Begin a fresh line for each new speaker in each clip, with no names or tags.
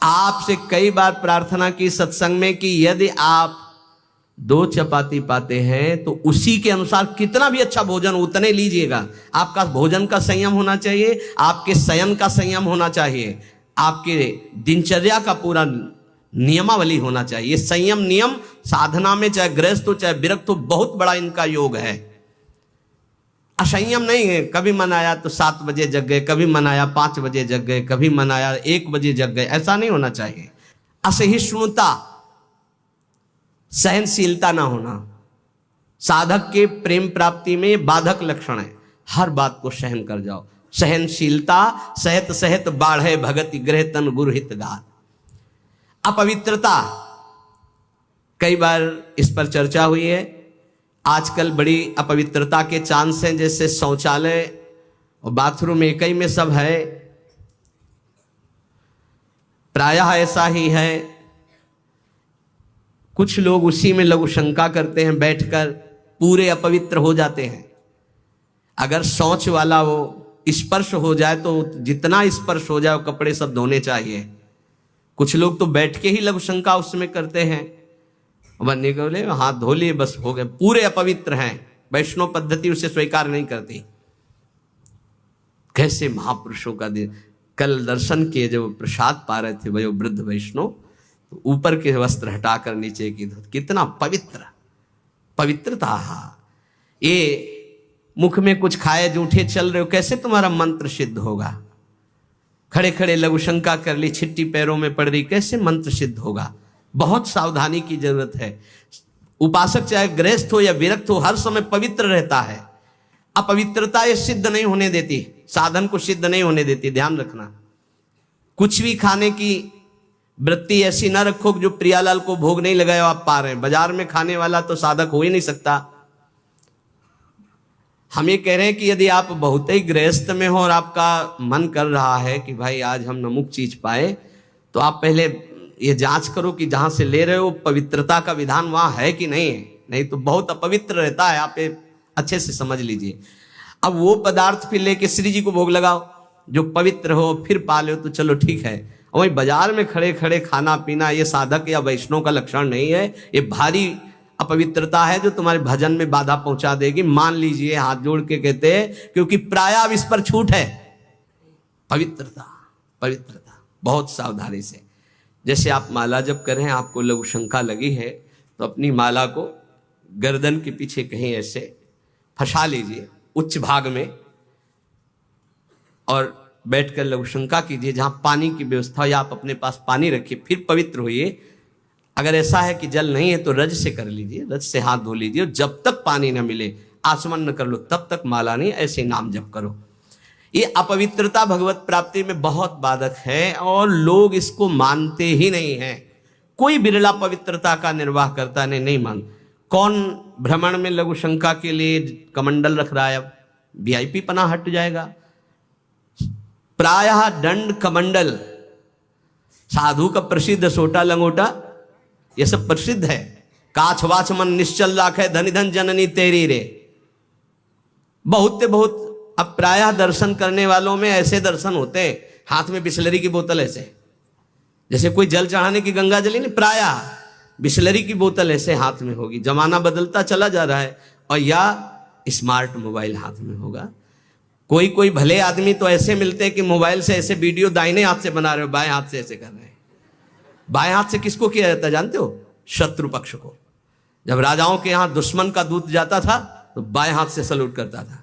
आपसे कई बार प्रार्थना की सत्संग में कि यदि आप 2 चपाती पाते हैं तो उसी के अनुसार कितना भी अच्छा भोजन उतने लीजिएगा। आपका भोजन का संयम होना चाहिए, आपके शयन का संयम होना चाहिए, आपके दिनचर्या का पूरा नियमावली होना चाहिए। संयम नियम साधना में चाहे गृहस्थ हो चाहे विरक्त हो, बहुत बड़ा इनका योग है। असंयम नहीं है, कभी मन आया तो 7 बजे जग गए, कभी मन आया 5 बजे जग गए, कभी मन आया 1 बजे जग गए, ऐसा नहीं होना चाहिए। असहिष्णुता, सहनशीलता ना होना साधक के प्रेम प्राप्ति में बाधक लक्षण है। हर बात को सहन कर जाओ। सहनशीलता सहत सहत बाढ़े भगति गृह तन गुरु हित गात। अपवित्रता, कई बार इस पर चर्चा हुई है। आजकल बड़ी अपवित्रता के चांस हैं, जैसे शौचालय और बाथरूम एक ही में सब है, प्रायः ऐसा ही है। कुछ लोग उसी में लघु शंका करते हैं, बैठकर पूरे अपवित्र हो जाते हैं। अगर शौच वाला वो स्पर्श हो जाए तो जितना स्पर्श हो जाए वो कपड़े सब धोने चाहिए। कुछ लोग तो बैठ के ही लघु शंका उसमें करते हैं, बनने के बोले हाथ धो लिए बस हो गए, पूरे अपवित्र हैं। वैष्णव पद्धति उसे स्वीकार नहीं करती। कैसे महापुरुषों का दिन। कल दर्शन किए, जब प्रसाद पा रहे थे वो वृद्ध वैष्णव, तो ऊपर के वस्त्र हटाकर नीचे की धोते, कितना पवित्र, पवित्रता। ये मुख में कुछ खाए जूठे चल रहे हो, कैसे तुम्हारा मंत्र सिद्ध होगा। खड़े खड़े लघु शंका कर ली, छिट्टी पैरों में पड़ रही, कैसे मंत्र सिद्ध होगा। बहुत सावधानी की जरूरत है। उपासक चाहे गृहस्थ हो या विरक्त हो, हर समय पवित्र रहता है। अपवित्रता ये सिद्ध नहीं होने देती, साधन को सिद्ध नहीं होने देती, ध्यान रखना। कुछ भी खाने की वृत्ति ऐसी ना रखो जो प्रियालाल को भोग नहीं लगाया आप पा रहे हैं। बाजार में खाने वाला तो साधक हो ही नहीं सकता। हम ये कह रहे हैं कि यदि आप बहुत ही गृहस्थ में हो और आपका मन कर रहा है कि भाई आज हम नमुक चीज पाए, तो आप पहले ये जांच करो कि जहां से ले रहे हो पवित्रता का विधान वहां है कि नहीं है। नहीं तो बहुत अपवित्र रहता है, आप ये अच्छे से समझ लीजिए। अब वो पदार्थ फिर लेके श्री जी को भोग लगाओ जो पवित्र हो, फिर पा लो तो चलो ठीक है। वही बाजार में खड़े खड़े खाना पीना ये साधक या वैष्णव का लक्षण नहीं है। ये भारी अपवित्रता है जो तुम्हारे भजन में बाधा पहुंचा देगी। मान लीजिए, हाथ जोड़ के कहते हैं, क्योंकि प्राय अब इस पर छूट है। पवित्रता, पवित्रता बहुत सावधानी से। जैसे आप माला जप कर रहे हैं, आपको लघु शंका लगी है, तो अपनी माला को गर्दन के पीछे कहीं ऐसे फंसा लीजिए उच्च भाग में, और बैठकर लघु शंका कीजिए। जहां पानी की व्यवस्था या आप अपने पास पानी रखिए, फिर पवित्र होइए। अगर ऐसा है कि जल नहीं है तो रज से कर लीजिए, रज से हाथ धो लीजिए। जब तक पानी न मिले, आचमन न कर लो, तब तक माला नहीं, ऐसे नाम जप करो। ये अपवित्रता भगवत प्राप्ति में बहुत बाधक है और लोग इसको मानते ही नहीं है। कोई बिरला पवित्रता का निर्वाह करता नहीं मान। कौन भ्रमण में लघु शंका के लिए कमंडल रख रहा है? अब वीआईपी पना हट जाएगा। प्रायः दंड कमंडल, साधु का प्रसिद्ध सोटा लंगोटा, ये सब प्रसिद्ध है। काछ वाच मन निश्चल राखे, धनि धन जननी तेरी रे। बहुत अब प्रायः दर्शन करने वालों में ऐसे दर्शन होते हैं, हाथ में बिस्लरी की बोतल ऐसे, जैसे कोई जल चढ़ाने की गंगा जली नहीं, प्रायः बिस्लरी की बोतल ऐसे हाथ में होगी। जमाना बदलता चला जा रहा है, और या स्मार्ट मोबाइल हाथ में होगा। कोई भले आदमी तो ऐसे मिलते हैं कि मोबाइल से ऐसे वीडियो दाहिने हाथ से बना रहे हो, बाएं हाथ से ऐसे कर रहे हैं। बाएं हाथ से किसको किया जाता है जानते हो? शत्रु पक्ष को। जब राजाओं के यहाँ दुश्मन का दूत जाता था तो बाएं हाथ से सलूट करता था।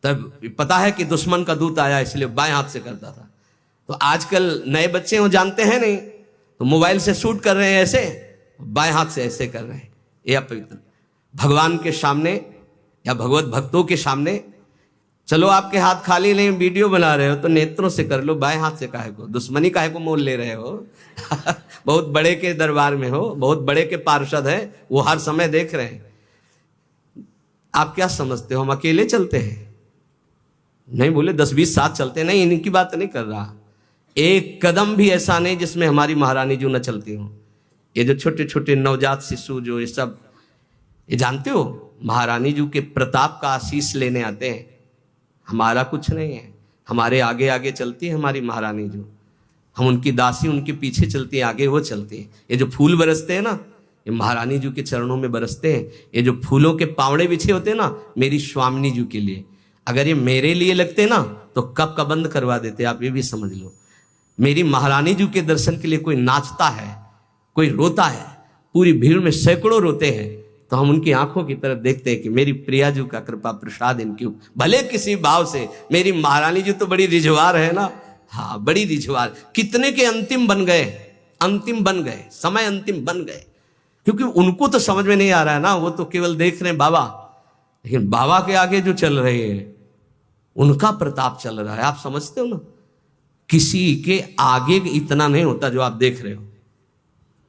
तब पता है कि दुश्मन का दूत आया, इसलिए बाएं हाथ से करता था। तो आजकल नए बच्चे वो जानते हैं नहीं, तो मोबाइल से शूट कर रहे हैं ऐसे, बाएं हाथ से ऐसे कर रहे हैं। ये अपवित्र। भगवान के सामने या भगवत भक्तों के सामने, चलो आपके हाथ खाली नहीं, वीडियो बना रहे हो तो नेत्रों से कर लो, बाएं हाथ से काहे को? दुश्मनी काहे को मोल ले रहे हो? बहुत बड़े के दरबार में हो, बहुत बड़े के पार्षद हैं, वो हर समय देख रहे हैं। आप क्या समझते हो हम अकेले चलते हैं? नहीं बोले 10-20 साथ चलते, नहीं, इनकी बात नहीं कर रहा। एक कदम भी ऐसा नहीं जिसमें हमारी महारानी जी न चलती हो। ये जो छोटे छोटे नवजात शिशु जो ये सब, ये जानते हो महारानी जी के प्रताप का आशीष लेने आते हैं। हमारा कुछ नहीं है, हमारे आगे आगे चलती है हमारी महारानी जी। हम उनकी दासी, उनके पीछे चलती है, आगे वो चलती है। ये जो फूल बरसते हैं ना, ये महारानी जी के चरणों में बरसते हैं। ये जो फूलों के पावड़े बिछे होते हैं ना, मेरी स्वामिनी जी के लिए। अगर ये मेरे लिए लगते ना तो कब का बंद करवा देते, आप ये भी समझ लो। मेरी महारानी जी के दर्शन के लिए कोई नाचता है, कोई रोता है, पूरी भीड़ में सैकड़ों रोते हैं, तो हम उनकी आंखों की तरफ देखते हैं कि मेरी प्रिया जी का कृपा प्रसाद इनकी, भले किसी भाव से। मेरी महारानी जी तो बड़ी रिझवार है ना, हाँ बड़ी रिझवार। कितने के अंतिम बन गए, अंतिम बन गए, समय अंतिम बन गए, क्योंकि उनको तो समझ में नहीं आ रहा है ना, वो तो केवल देख रहे हैं बाबा। लेकिन बाबा के आगे जो चल रहे हैं उनका प्रताप चल रहा है। आप समझते हो ना, किसी के आगे इतना नहीं होता जो आप देख रहे हो,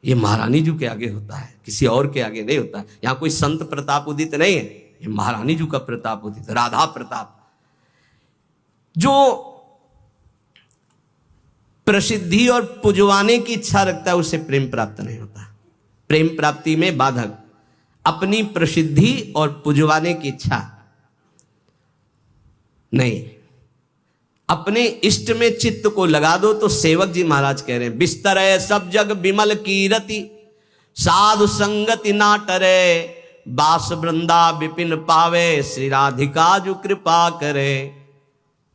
ये महारानी जी के आगे होता है, किसी और के आगे नहीं होता। यहां कोई संत प्रताप उदित नहीं है, ये महारानी जी का प्रताप उदित, राधा प्रताप। जो प्रसिद्धि और पुजवाने की इच्छा रखता है उसे प्रेम प्राप्त नहीं होता। प्रेम प्राप्ति में बाधक अपनी प्रसिद्धि और पुजवाने की इच्छा नहीं। अपने इष्ट में चित्त को लगा दो तो सेवक जी महाराज कह रहे हैं, बिस्तर है सब जग बिमल कीरति, साधु संगति ना टरे, बास वृंदा विपिन पावे, श्री राधिका जो कृपा करे।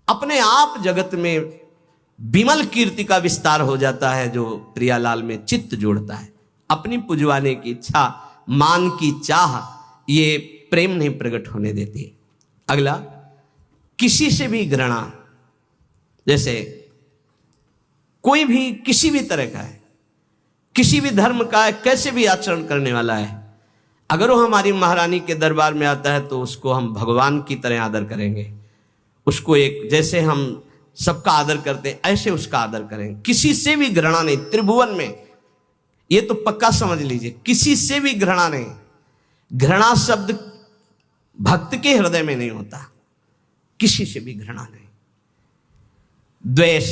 अपने आप जगत में विमल कीर्ति का विस्तार हो जाता है जो प्रियालाल में चित्त जोड़ता है। अपनी पुजवाने की इच्छा, मान की चाह, ये प्रेम नहीं प्रकट होने देती। अगला, किसी से भी घृणा, जैसे कोई भी किसी भी तरह का है, किसी भी धर्म का है, कैसे भी आचरण करने वाला है, अगर वो हमारी महारानी के दरबार में आता है तो उसको हम भगवान की तरह आदर करेंगे। उसको एक, जैसे हम सबका आदर करते हैं ऐसे उसका आदर करेंगे। किसी से भी घृणा नहीं, त्रिभुवन में ये तो पक्का समझ लीजिए, किसी से भी घृणा नहीं। घृणा शब्द भक्त के हृदय में नहीं होता, किसी से भी घृणा नहीं। द्वेष,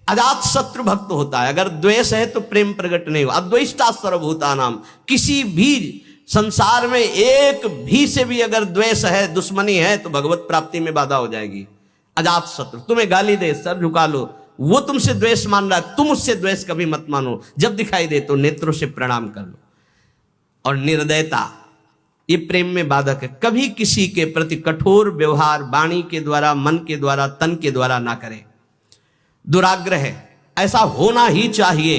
अजात शत्रु भक्त होता है, अगर द्वेष है तो प्रेम प्रकट नहीं हुआ। अद्वेष्टा सर्वभूतानाम, किसी भी संसार में एक भी से भी अगर द्वेष है, दुश्मनी है, तो भगवत प्राप्ति में बाधा हो जाएगी। अजात शत्रु, तुम्हें गाली दे, सर झुका लो, वो तुमसे द्वेष मान रहा है, तुम उससे द्वेष कभी मत मानो। जब दिखाई दे तो नेत्रों से प्रणाम कर लो। और निर्दयता, ये प्रेम में बाधक है। कभी किसी के प्रति कठोर व्यवहार वाणी के द्वारा, मन के द्वारा, तन के द्वारा ना करें। दुराग्रह, ऐसा होना ही चाहिए,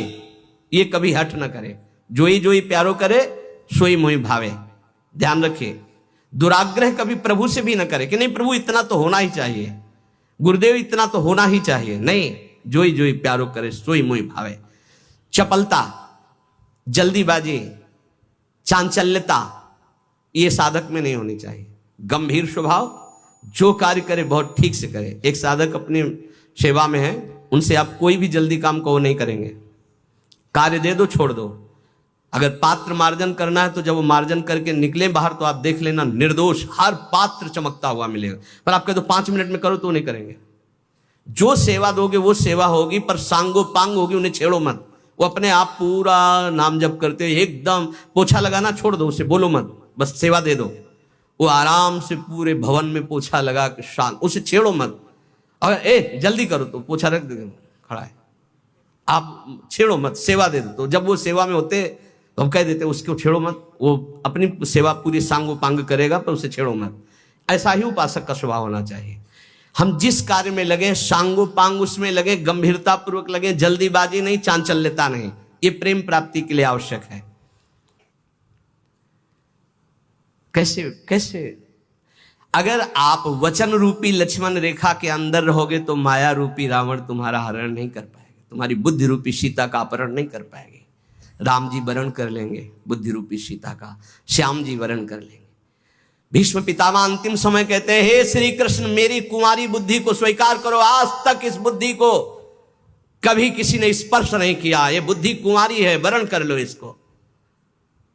ये कभी हट ना करे। जोई जोई प्यारो करे, सोई मोई भावे, ध्यान रखिए। दुराग्रह कभी प्रभु से भी ना करे कि नहीं प्रभु इतना तो होना ही चाहिए, गुरुदेव इतना तो होना ही चाहिए, नहीं। जोई जोई प्यारो करे, सोई मोई भावे। चपलता, जल्दीबाजी, चांचल्यता, ये साधक में नहीं होनी चाहिए। गंभीर स्वभाव, जो कार्य करे बहुत ठीक से करे। एक साधक अपनी सेवा में है, उनसे आप कोई भी जल्दी काम को वो नहीं करेंगे, कार्य दे दो छोड़ दो। अगर पात्र मार्जन करना है तो जब वो मार्जन करके निकले बाहर तो आप देख लेना निर्दोष हर पात्र चमकता हुआ मिलेगा। पर आप कह दो 5 मिनट में करो तो नहीं करेंगे। जो सेवा दोगे वो सेवा होगी, पर सांगो पांग होगी, उन्हें छेड़ो मत। वो अपने आप पूरा नाम जप करते हुए एकदम, पोछा लगाना छोड़ दो, उसे बोलो मत, बस सेवा दे दो। वो आराम से पूरे भवन में पोछा लगा के शांत, उसे छेड़ो मत। अगर जल्दी करो तो पोछा रख दे, खड़ा है, आप छेड़ो मत, सेवा दे दो। तो जब वो सेवा में होते तो हम कह देते उसको छेड़ो मत, वो अपनी सेवा पूरी सांगो पांग करेगा पर उसे छेड़ो मत। ऐसा ही उपासक का स्वभाव होना चाहिए। हम जिस कार्य में लगे सांगो पांग उसमें लगे, गंभीरता पूर्वक लगे, जल्दीबाजी नहीं, चांचल्यता नहीं। ये प्रेम प्राप्ति के लिए आवश्यक है। कैसे अगर आप वचन रूपी लक्ष्मण रेखा के अंदर रहोगे तो माया रूपी रावण तुम्हारा हरण नहीं कर पाएगा, तुम्हारी बुद्धि रूपी सीता का अपहरण नहीं कर पाएंगे। राम जी वरण कर लेंगे बुद्धि रूपी सीता का, श्याम जी वरण कर लेंगे। भीष्म पितामह अंतिम समय कहते हैं, हे श्री कृष्ण मेरी कुमारी बुद्धि को स्वीकार करो। आज तक इस बुद्धि को कभी किसी ने स्पर्श नहीं किया, ये बुद्धि कुमारी है, वरण कर लो इसको।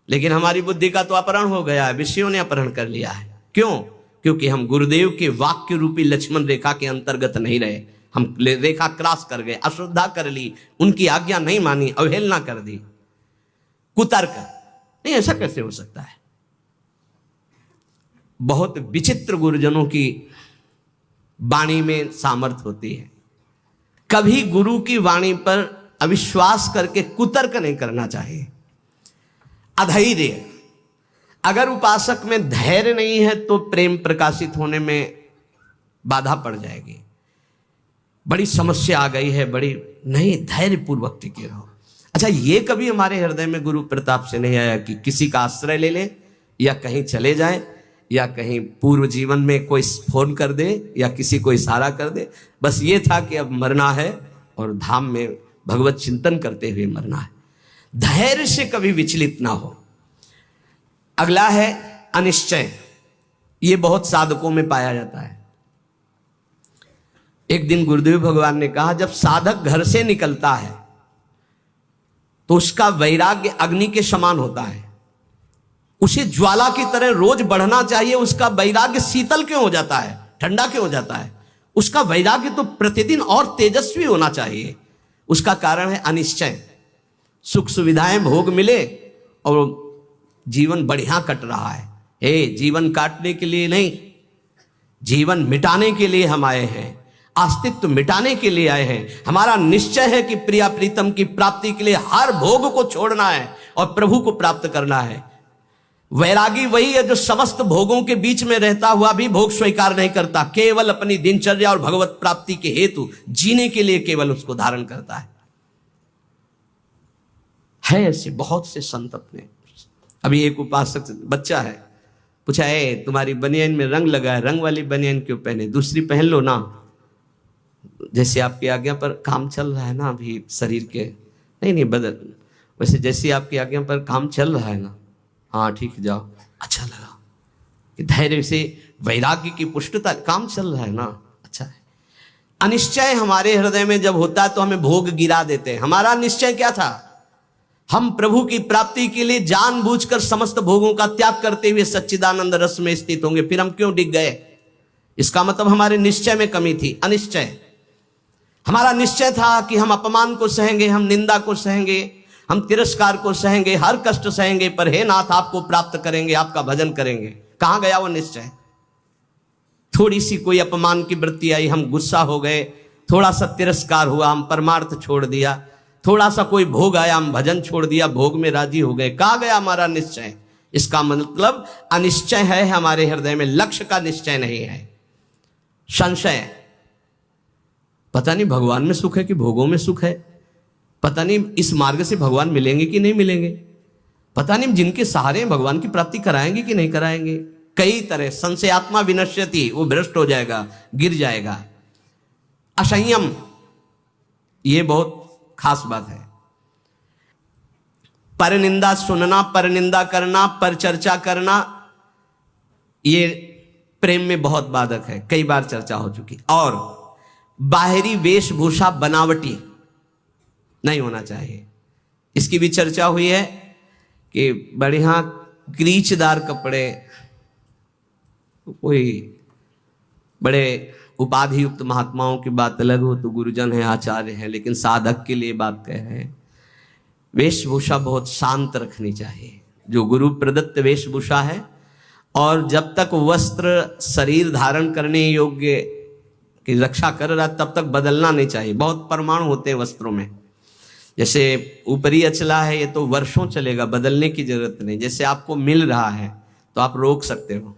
लेकिन हमारी बुद्धि का तो अपहरण हो गया है, विषयों ने अपहरण कर लिया है। क्यों? क्योंकि हम गुरुदेव के वाक्य रूपी लक्ष्मण रेखा के अंतर्गत नहीं रहे। हम रेखा क्रॉस कर गए, अश्रद्धा कर ली, उनकी आज्ञा नहीं मानी, अवहेलना कर दी, कुतर्क। नहीं, ऐसा कैसे हो सकता है? बहुत विचित्र गुरुजनों की वाणी में सामर्थ्य होती है। कभी गुरु की वाणी पर अविश्वास करके कुतर्क नहीं करना चाहिए। अधैर्य, अगर उपासक में धैर्य नहीं है तो प्रेम प्रकाशित होने में बाधा पड़ जाएगी। बड़ी समस्या आ गई है, बड़ी नहीं, धैर्य पूर्वक टिके रहो। अच्छा, ये कभी हमारे हृदय में गुरु प्रताप से नहीं आया कि किसी का आश्रय ले ले या कहीं चले जाए या कहीं पूर्व जीवन में कोई फोन कर दे या किसी को इशारा कर दे, बस ये था कि अब मरना है और धाम में भगवत चिंतन करते हुए मरना है। धैर्य से कभी विचलित ना हो। अगला है अनिश्चय। ये बहुत साधकों में पाया जाता है। एक दिन गुरुदेव भगवान ने कहा, जब साधक घर से निकलता है तो उसका वैराग्य अग्नि के समान होता है। उसे ज्वाला की तरह रोज बढ़ना चाहिए। उसका वैराग्य शीतल क्यों हो जाता है, ठंडा क्यों हो जाता है? उसका वैराग्य तो प्रतिदिन और तेजस्वी होना चाहिए। उसका कारण है अनिश्चय। सुख सुविधाएं भोग मिले और जीवन बढ़िया कट रहा है। जीवन काटने के लिए नहीं, जीवन मिटाने के लिए हम आए हैं, अस्तित्व मिटाने के लिए आए हैं। हमारा निश्चय है कि प्रिया प्रीतम की प्राप्ति के लिए हर भोग को छोड़ना है और प्रभु को प्राप्त करना है। वैरागी वही है जो समस्त भोगों के बीच में रहता हुआ भी भोग स्वीकार नहीं करता, केवल अपनी दिनचर्या और भगवत प्राप्ति के हेतु जीने के लिए केवल उसको धारण करता है। ऐसे बहुत से संत अपने। अभी एक उपासक बच्चा है, पूछा, तुम्हारी बनियान में रंग लगा है, रंग वाली बनियान क्यों पहने, दूसरी पहन लो ना। जैसे आपकी आज्ञा पर काम चल रहा है ना अभी शरीर के, नहीं बदल, वैसे जैसे आपकी आज्ञा पर काम चल रहा है ना, हाँ ठीक है जाओ। अच्छा लगा कि धैर्य से वैराग्य की पुष्टता, काम चल रहा है ना, अच्छा है। अनिश्चय हमारे हृदय में जब होता है तो हमें भोग गिरा देते हैं। हमारा निश्चय क्या था? हम प्रभु की प्राप्ति के लिए जानबूझकर समस्त भोगों का त्याग करते हुए सच्चिदानंद रस में स्थित होंगे, फिर हम क्यों डिग गए? इसका मतलब हमारे निश्चय में कमी थी। अनिश्चय, हमारा निश्चय था कि हम अपमान को सहेंगे, हम निंदा को सहेंगे, हम तिरस्कार को सहेंगे, हर कष्ट सहेंगे, पर हे नाथ आपको प्राप्त करेंगे, आपका भजन करेंगे। कहां गया वो निश्चय? थोड़ी सी कोई अपमान की वृत्ति आई, हम गुस्सा हो गए, थोड़ा सा तिरस्कार हुआ, हम परमार्थ छोड़ दिया, थोड़ा सा कोई भोग आया, हम भजन छोड़ दिया, भोग में राजी हो गए। कहां गया हमारा निश्चय? इसका मतलब अनिश्चय है हमारे हृदय में, लक्ष्य का निश्चय नहीं है। संशय, पता नहीं भगवान में सुख है कि भोगों में सुख है, पता नहीं इस मार्ग से भगवान मिलेंगे कि नहीं मिलेंगे, पता नहीं जिनके सहारे भगवान की प्राप्ति कराएंगे कि नहीं कराएंगे। कई तरह संशयात्मा विनश्यति, वो भ्रष्ट हो जाएगा, गिर जाएगा। असंयम, ये बहुत खास बात है। पर निंदा सुनना, पर निंदा करना, पर चर्चा करना, ये प्रेम में बहुत बाधक है, कई बार चर्चा हो चुकी। और बाहरी वेशभूषा बनावटी नहीं होना चाहिए। इसकी भी चर्चा हुई है कि बढ़िया क्रीचदार कपड़े, कोई बड़े उपाधि युक्त महात्माओं की बात अलग हो, तो गुरुजन है, आचार्य हैं, लेकिन साधक के लिए बात कह रहे हैं। वेशभूषा बहुत शांत रखनी चाहिए, जो गुरु प्रदत्त वेशभूषा है। और जब तक वस्त्र शरीर धारण करने योग्य की रक्षा कर रहा तब तक बदलना नहीं चाहिए। बहुत परमाणु होते हैं वस्त्रों में, जैसे ऊपरी अचला है, ये तो वर्षों चलेगा, बदलने की जरूरत नहीं। जैसे आपको मिल रहा है तो आप रोक सकते हो,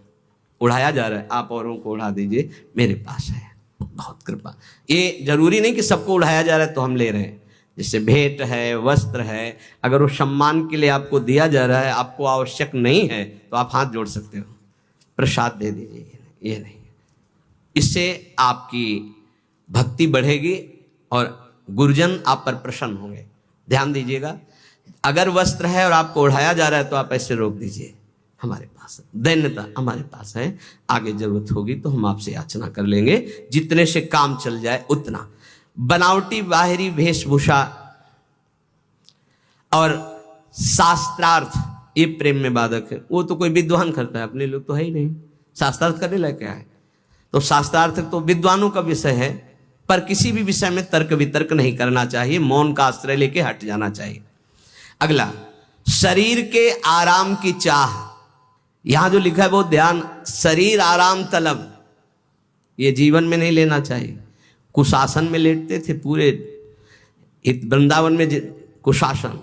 उड़ाया जा रहा है, आप औरों को उड़ा दीजिए, मेरे पास है, बहुत कृपा। ये जरूरी नहीं कि सबको उड़ाया जा रहा है तो हम ले रहे हैं। जैसे भेंट है, वस्त्र है, अगर वो सम्मान के लिए आपको दिया जा रहा है, आपको आवश्यक नहीं है, तो आप हाथ जोड़ सकते हो, प्रसाद दे दीजिए, ये नहीं। इससे आपकी भक्ति बढ़ेगी और गुरुजन आप पर प्रसन्न होंगे। ध्यान दीजिएगा, अगर वस्त्र है और आपको उड़ाया जा रहा है तो आप ऐसे रोक दीजिए, हमारे पास दैन्यता हमारे पास है, आगे जरूरत होगी तो हम आपसे याचना कर लेंगे, जितने से काम चल जाए उतना। बनावटी बाहरी वेशभूषा और शास्त्रार्थ, ये प्रेम में बाधक है। वो तो कोई विद्वान करता है, अपने लोग तो है ही नहीं। शास्त्रार्थ करने लायक क्या है? तो शास्त्रार्थ तो विद्वानों का विषय है, पर किसी भी विषय में तर्क वितर्क नहीं करना चाहिए, मौन का आश्रय लेके हट जाना चाहिए। अगला, शरीर के आराम की चाह। यहां जो लिखा है वो ध्यान, शरीर आराम तलब, ये जीवन में नहीं लेना चाहिए। कुशासन में लेटते थे, पूरे वृंदावन में कुशासन,